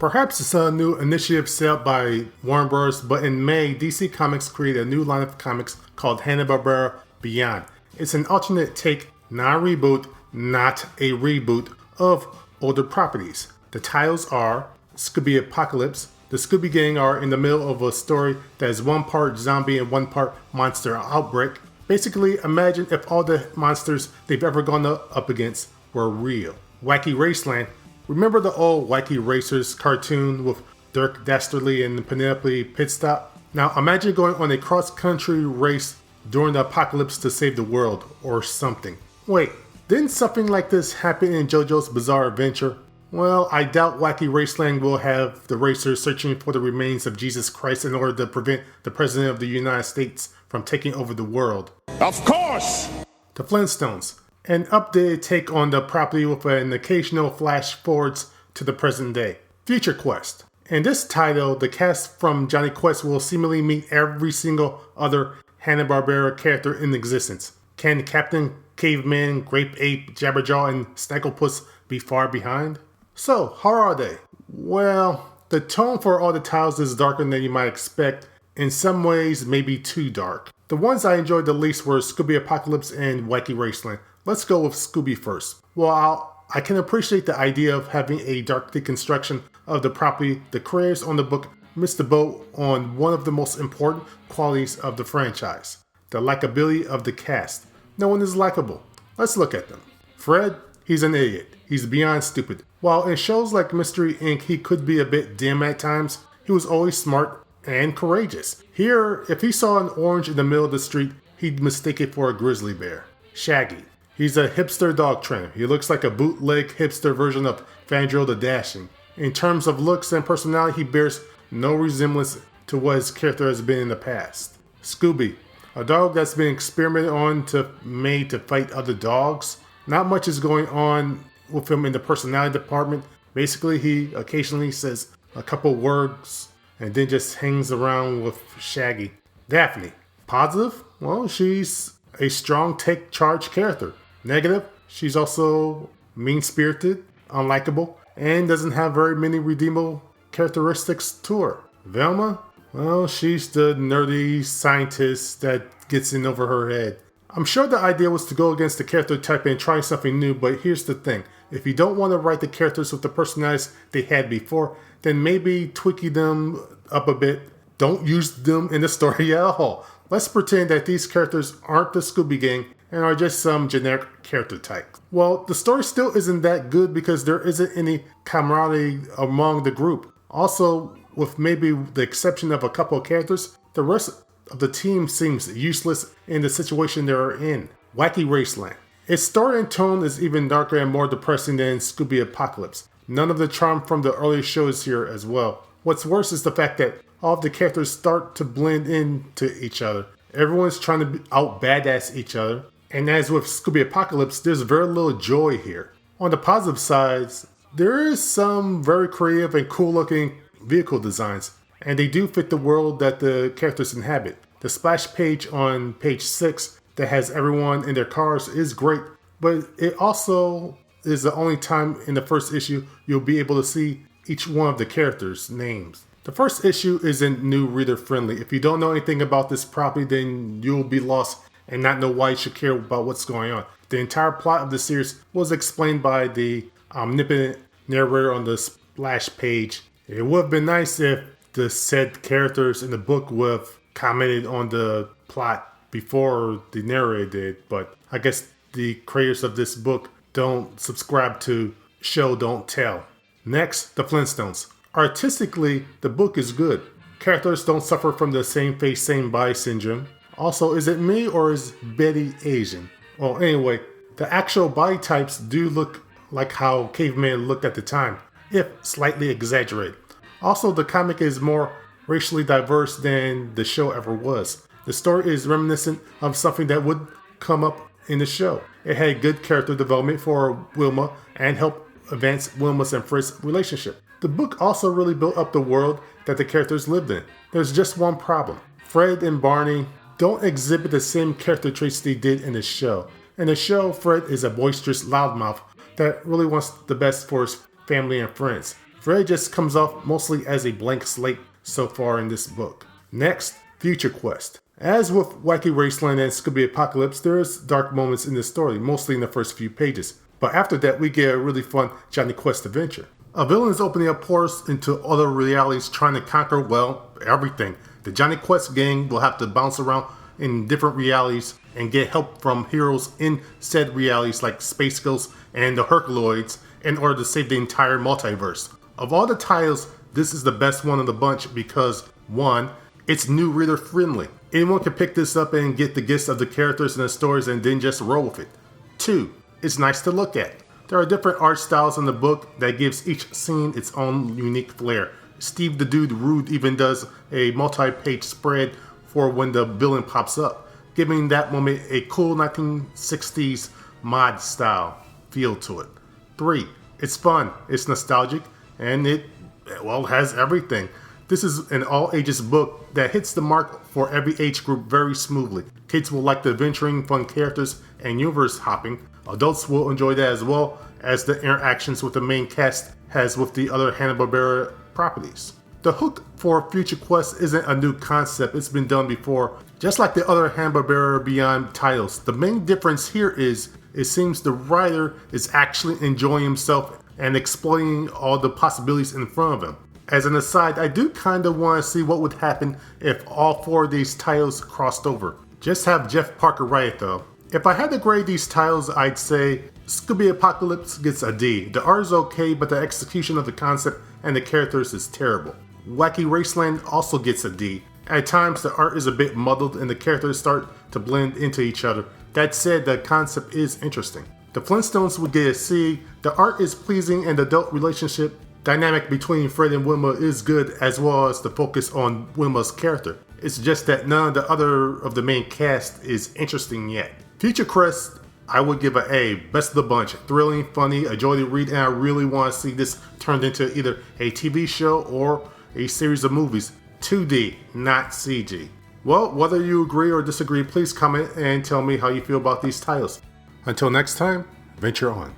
Perhaps it's a new initiative set up by Warner Bros., but in May, DC Comics created a new line of comics called Hanna Barbera Beyond. It's an alternate take, non-reboot, not a reboot, of older properties. The titles are Scooby Apocalypse. The Scooby Gang are in the middle of a story that is one part zombie and one part monster outbreak. Basically, imagine if all the monsters they've ever gone up against were real. Wacky Raceland. Remember the old Wacky Racers cartoon with Dirk Dastardly and Penelope Pitstop? Now imagine going on a cross-country race during the apocalypse to save the world, or something. Wait, didn't something like this happen in JoJo's Bizarre Adventure? Well, I doubt Wacky Raceland will have the racers searching for the remains of Jesus Christ in order to prevent the President of the United States from taking over the world. Of course! The Flintstones. An updated take on the property with an occasional flash forwards to the present day. Future Quest. In this title, the cast from Johnny Quest will seemingly meet every single other Hanna-Barbera character in existence. Can Captain Caveman, Grape Ape, Jabberjaw, and Snagglepuss be far behind? So, how are they? Well, the tone for all the titles is darker than you might expect. In some ways, maybe too dark. The ones I enjoyed the least were Scooby Apocalypse and Wacky Raceland. Let's go with Scooby first. Well, I can appreciate the idea of having a dark deconstruction of the property. The creators on the book missed the boat on one of the most important qualities of the franchise. The likability of the cast. No one is likable. Let's look at them. Fred, he's an idiot. He's beyond stupid. While in shows like Mystery Inc. he could be a bit dim at times, he was always smart and courageous. Here, if he saw an orange in the middle of the street, he'd mistake it for a grizzly bear. Shaggy. He's a hipster dog trainer. He looks like a bootleg hipster version of Fandral the Dashing. In terms of looks and personality, he bears no resemblance to what his character has been in the past. Scooby. A dog that's been experimented on made to fight other dogs. Not much is going on with him in the personality department. Basically, he occasionally says a couple words and then just hangs around with Shaggy. Daphne. Positive? Well, she's a strong take charge character. Negative? She's also mean-spirited, unlikable, and doesn't have very many redeemable characteristics to her. Velma? Well, she's the nerdy scientist that gets in over her head. I'm sure the idea was to go against the character type and try something new, but here's the thing. If you don't want to write the characters with the personalities they had before, then maybe tweaking them up a bit. Don't use them in the story at all. Let's pretend that these characters aren't the Scooby Gang and are just some generic character type. Well, the story still isn't that good because there isn't any camaraderie among the group. Also, with maybe the exception of a couple of characters, the rest of the team seems useless in the situation they are in. Wacky Raceland. Its story and tone is even darker and more depressing than Scooby Apocalypse. None of the charm from the earlier shows here as well. What's worse is the fact that all of the characters start to blend into each other. Everyone's trying to out badass each other. And as with Scooby Apocalypse, there's very little joy here. On the positive sides, there is some very creative and cool looking vehicle designs, and they do fit the world that the characters inhabit. The splash page on page 6 that has everyone in their cars is great, but it also is the only time in the first issue you'll be able to see each one of the characters' names. The first issue isn't new reader friendly. If you don't know anything about this property, then you'll be lost and not know why you should care about what's going on. The entire plot of the series was explained by the omnipotent narrator on the splash page. It would have been nice if the said characters in the book would have commented on the plot before the narrator did, but I guess the creators of this book don't subscribe to show don't tell. Next, the Flintstones. Artistically, the book is good. Characters don't suffer from the same face, same body syndrome. Also, is it me or is Betty Asian? Well, anyway, the actual body types do look like how cavemen looked at the time, if slightly exaggerated. Also, the comic is more racially diverse than the show ever was. The story is reminiscent of something that would come up in the show. It had good character development for Wilma and helped advance Wilma's and Fred's relationship. The book also really built up the world that the characters lived in. There's just one problem. Fred and Barney don't exhibit the same character traits they did in the show. In the show, Fred is a boisterous loudmouth that really wants the best for his family and friends. Fred just comes off mostly as a blank slate so far in this book. Next, Future Quest. As with Wacky Raceland and Scooby Apocalypse, there is dark moments in this story, mostly in the first few pages. But after that, we get a really fun Johnny Quest adventure. A villain is opening up portals into other realities trying to conquer, well, everything. The Johnny Quest gang will have to bounce around in different realities and get help from heroes in said realities like Space Ghost and the Herculoids in order to save the entire multiverse. Of all the titles, this is the best one of the bunch because 1. It's new reader friendly. Anyone can pick this up and get the gist of the characters and the stories and then just roll with it. 2. It's nice to look at. There are different art styles in the book that gives each scene its own unique flair. Steve the Dude Rude even does a multi-page spread for when the villain pops up, giving that moment a cool 1960s mod style feel to it. 3. It's fun, it's nostalgic, and it, well, has everything. This is an all-ages book that hits the mark for every age group very smoothly. Kids will like the adventuring, fun characters, and universe hopping. Adults will enjoy that as well as the interactions with the main cast has with the other Hanna Barbera properties. The hook for Future Quest isn't a new concept, it's been done before. Just like the other Hanna Barbera Beyond titles, the main difference here is it seems the writer is actually enjoying himself and exploiting all the possibilities in front of him. As an aside, I do kinda want to see what would happen if all 4 of these titles crossed over. Just have Jeff Parker write it though. If I had to grade these titles, I'd say Scooby Apocalypse gets a D. The art is okay, but the execution of the concept and the characters is terrible. Wacky Raceland also gets a D. At times, the art is a bit muddled and the characters start to blend into each other. That said, the concept is interesting. The Flintstones would get a C. The art is pleasing and the adult relationship dynamic between Fred and Wilma is good, as well as the focus on Wilma's character. It's just that none of the other of the main cast is interesting yet. Future Quest, I would give an A, best of the bunch. Thrilling, funny, a joy to read, and I really want to see this turned into either a TV show or a series of movies. 2D, not CG. Well, whether you agree or disagree, please comment and tell me how you feel about these titles. Until next time, venture on.